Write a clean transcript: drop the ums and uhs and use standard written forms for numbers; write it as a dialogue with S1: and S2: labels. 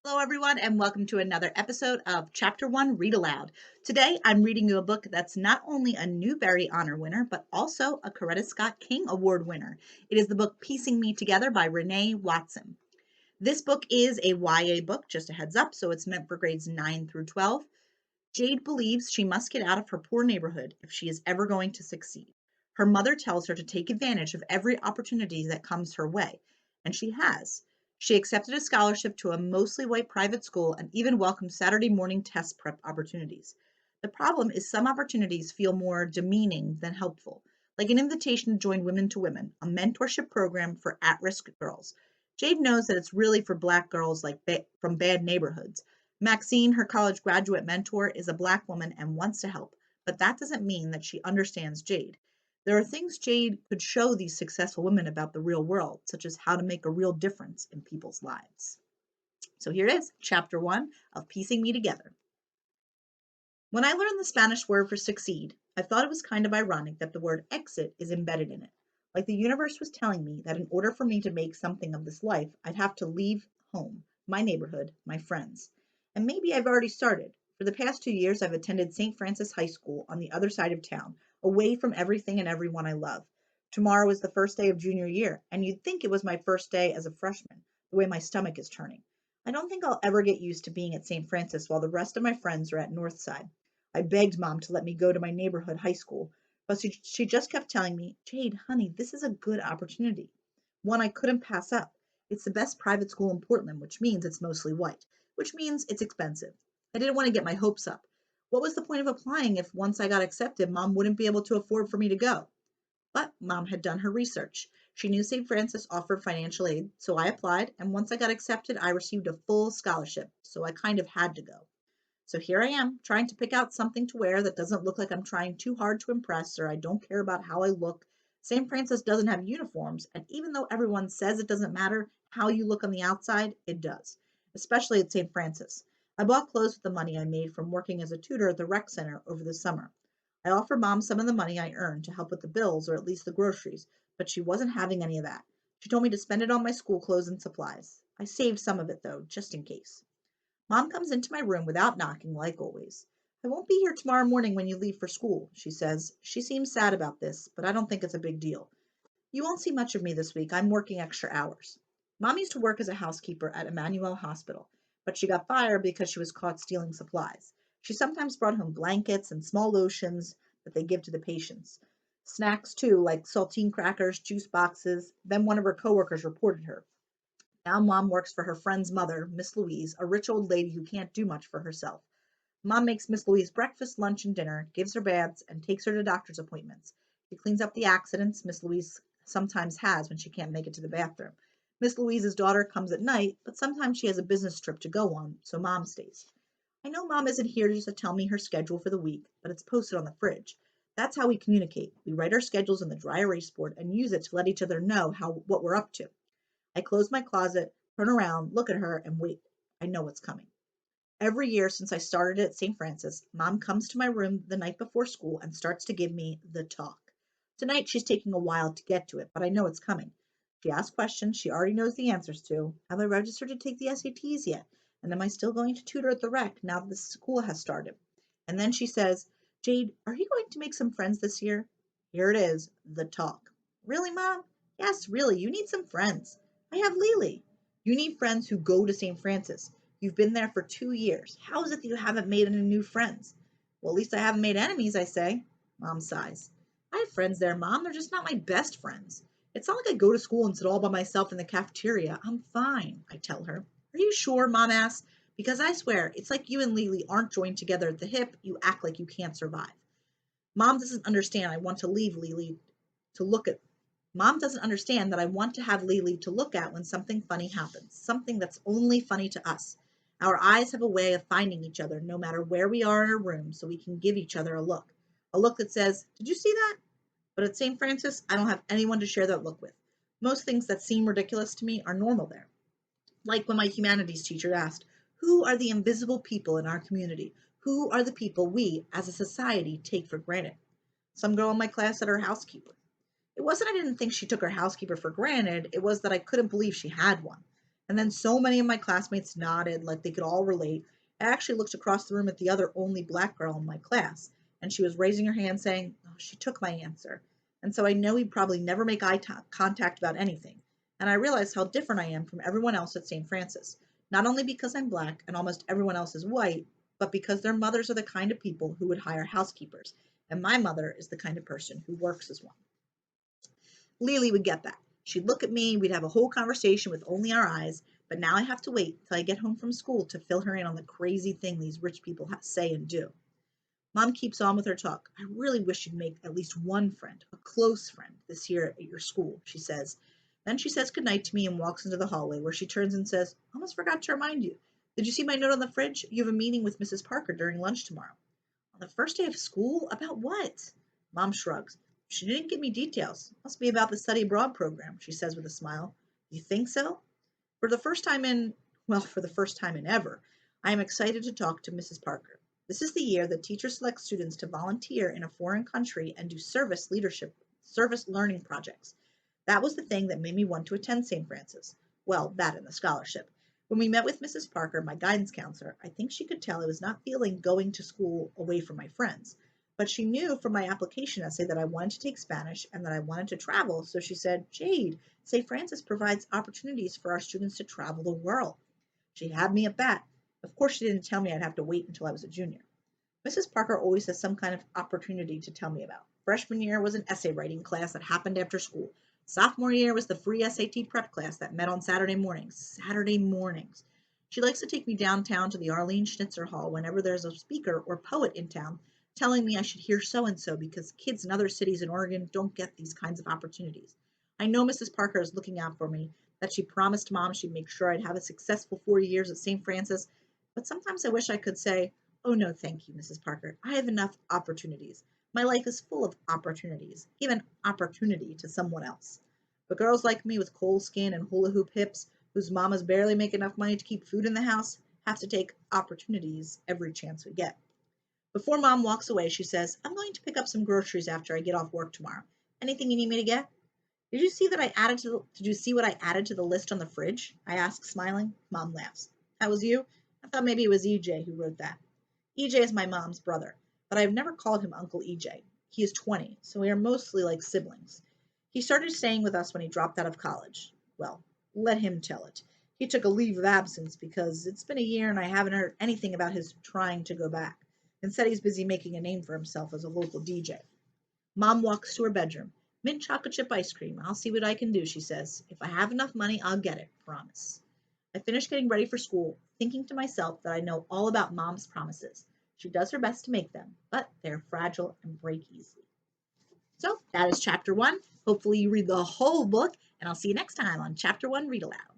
S1: Hello, everyone, and welcome to another episode of Chapter 1 Read Aloud. Today, I'm reading you a book that's not only a Newbery Honor winner, but also a Coretta Scott King Award winner. It is the book Piecing Me Together by Renee Watson. This book is a YA book, just a heads up, so it's meant for grades 9 through 12. Jade believes she must get out of her poor neighborhood if she is ever going to succeed. Her mother tells her to take advantage of every opportunity that comes her way, and she has. She accepted a scholarship to a mostly white private school and even welcomed Saturday morning test prep opportunities. The problem is some opportunities feel more demeaning than helpful, like an invitation to join Women to Women, a mentorship program for at-risk girls. Jade knows that it's really for Black girls from bad neighborhoods. Maxine, her college graduate mentor, is a Black woman and wants to help, but that doesn't mean that she understands Jade. There are things Jade could show these successful women about the real world, such as how to make a real difference in people's lives. So here it is, Chapter 1 of Piecing Me Together. When I learned the Spanish word for succeed, I thought it was kind of ironic that the word exit is embedded in it. Like the universe was telling me that in order for me to make something of this life, I'd have to leave home, my neighborhood, my friends. And maybe I've already started. For the past 2 years, I've attended St. Francis High School on the other side of town, away from everything and everyone I love. Tomorrow is the first day of junior year, and you'd think it was my first day as a freshman, the way my stomach is turning. I don't think I'll ever get used to being at St. Francis while the rest of my friends are at Northside. I begged Mom to let me go to my neighborhood high school, but she just kept telling me, Jade, honey, this is a good opportunity. One I couldn't pass up. It's the best private school in Portland, which means it's mostly white, which means it's expensive. I didn't want to get my hopes up. What was the point of applying if once I got accepted, Mom wouldn't be able to afford for me to go? But Mom had done her research. She knew St. Francis offered financial aid, so I applied, and once I got accepted, I received a full scholarship, so I kind of had to go. So here I am, trying to pick out something to wear that doesn't look like I'm trying too hard to impress or I don't care about how I look. St. Francis doesn't have uniforms, and even though everyone says it doesn't matter how you look on the outside, it does, especially at St. Francis. I bought clothes with the money I made from working as a tutor at the rec center over the summer. I offered Mom some of the money I earned to help with the bills or at least the groceries, but she wasn't having any of that. She told me to spend it on my school clothes and supplies. I saved some of it though, just in case. Mom comes into my room without knocking, like always. I won't be here tomorrow morning when you leave for school, she says. She seems sad about this, but I don't think it's a big deal. You won't see much of me this week. I'm working extra hours. Mom used to work as a housekeeper at Emmanuel Hospital, but she got fired because she was caught stealing supplies. She sometimes brought home blankets and small lotions that they give to the patients. Snacks, too, like saltine crackers, juice boxes. Then one of her coworkers reported her. Now Mom works for her friend's mother, Miss Louise, a rich old lady who can't do much for herself. Mom makes Miss Louise breakfast, lunch, and dinner, gives her baths, and takes her to doctor's appointments. She cleans up the accidents Miss Louise sometimes has when she can't make it to the bathroom. Miss Louise's daughter comes at night, but sometimes she has a business trip to go on, so Mom stays. I know Mom isn't here just to tell me her schedule for the week, but it's posted on the fridge. That's how we communicate. We write our schedules on the dry erase board and use it to let each other know what we're up to. I close my closet, turn around, look at her, and wait. I know what's coming. Every year since I started at St. Francis, Mom comes to my room the night before school and starts to give me the talk. Tonight she's taking a while to get to it, but I know it's coming. She asks questions she already knows the answers to. Have I registered to take the SATs yet? And am I still going to tutor at the rec now that the school has started? And then she says, Jade, are you going to make some friends this year? Here it is, the talk. Really, Mom? Yes, really, you need some friends. I have Lily. You need friends who go to St. Francis. You've been there for 2 years. How is it that you haven't made any new friends? Well, at least I haven't made enemies, I say. Mom sighs. I have friends there, Mom. They're just not my best friends. It's not like I go to school and sit all by myself in the cafeteria. I'm fine, I tell her. Are you sure? Mom asks. Because I swear, it's like you and Lily aren't joined together at the hip. You act like you can't survive. Mom doesn't understand I want to leave Lily to look at Mom doesn't understand that I want to have Lily to look at when something funny happens, something that's only funny to us. Our eyes have a way of finding each other no matter where we are in our room, so we can give each other a look that says, Did you see that? But at St. Francis, I don't have anyone to share that look with. Most things that seem ridiculous to me are normal there. Like when my humanities teacher asked, Who are the invisible people in our community? Who are the people we, as a society, take for granted? Some girl in my class said her housekeeper. It wasn't I didn't think she took her housekeeper for granted, it was that I couldn't believe she had one. And then so many of my classmates nodded like they could all relate. I actually looked across the room at the other only black girl in my class, and she was raising her hand saying, "Oh, she took my answer." And so I know we'd probably never make contact about anything. And I realized how different I am from everyone else at St. Francis, not only because I'm black and almost everyone else is white, but because their mothers are the kind of people who would hire housekeepers. And my mother is the kind of person who works as one. Lily would get that. She'd look at me, we'd have a whole conversation with only our eyes, but now I have to wait till I get home from school to fill her in on the crazy thing these rich people say and do. Mom keeps on with her talk. "I really wish you'd make at least one friend, a close friend, this year at your school," she says. Then she says goodnight to me and walks into the hallway where she turns and says, "Almost forgot to remind you. Did you see my note on the fridge? You have a meeting with Mrs. Parker during lunch tomorrow." "On the first day of school? About what?" Mom shrugs. "She didn't give me details. Must be about the study abroad program," she says with a smile. "You think so?" For the first time in, well, for the first time in ever, I am excited to talk to Mrs. Parker. This is the year that teachers select students to volunteer in a foreign country and do service learning projects. That was the thing that made me want to attend St. Francis. Well, that and the scholarship. When we met with Mrs. Parker, my guidance counselor, I think she could tell I was not feeling going to school away from my friends. But she knew from my application essay that I wanted to take Spanish and that I wanted to travel, so she said, "Jade, St. Francis provides opportunities for our students to travel the world." She had me at that. Of course, she didn't tell me I'd have to wait until I was a junior. Mrs. Parker always has some kind of opportunity to tell me about. Freshman year was an essay writing class that happened after school. Sophomore year was the free SAT prep class that met on Saturday mornings. Saturday mornings. She likes to take me downtown to the Arlene Schnitzer Hall whenever there's a speaker or poet in town telling me I should hear so and so because kids in other cities in Oregon don't get these kinds of opportunities. I know Mrs. Parker is looking out for me, that she promised Mom she'd make sure I'd have a successful 4 years at St. Francis, but sometimes I wish I could say, "Oh, no, thank you, Mrs. Parker. I have enough opportunities. My life is full of opportunities. Give an opportunity to someone else." But girls like me with coal skin and hula hoop hips, whose mamas barely make enough money to keep food in the house, have to take opportunities every chance we get. Before Mom walks away, she says, "I'm going to pick up some groceries after I get off work tomorrow. Anything you need me to get?" Did you see what I added to the list on the fridge?" I ask, smiling. Mom laughs. "That was you? I thought maybe it was EJ who wrote that." EJ is my mom's brother, but I have never called him Uncle EJ. He is 20, so we are mostly like siblings. He started staying with us when he dropped out of college. Well, let him tell it. He took a leave of absence because it's been a year and I haven't heard anything about his trying to go back. Instead, he's busy making a name for himself as a local DJ. Mom walks to her bedroom. "Mint chocolate chip ice cream. I'll see what I can do," she says. "If I have enough money, I'll get it. Promise." I finish getting ready for school, thinking to myself that I know all about Mom's promises. She does her best to make them, but they're fragile and break easily. So that is chapter 1. Hopefully you read the whole book, and I'll see you next time on chapter 1 Read Aloud.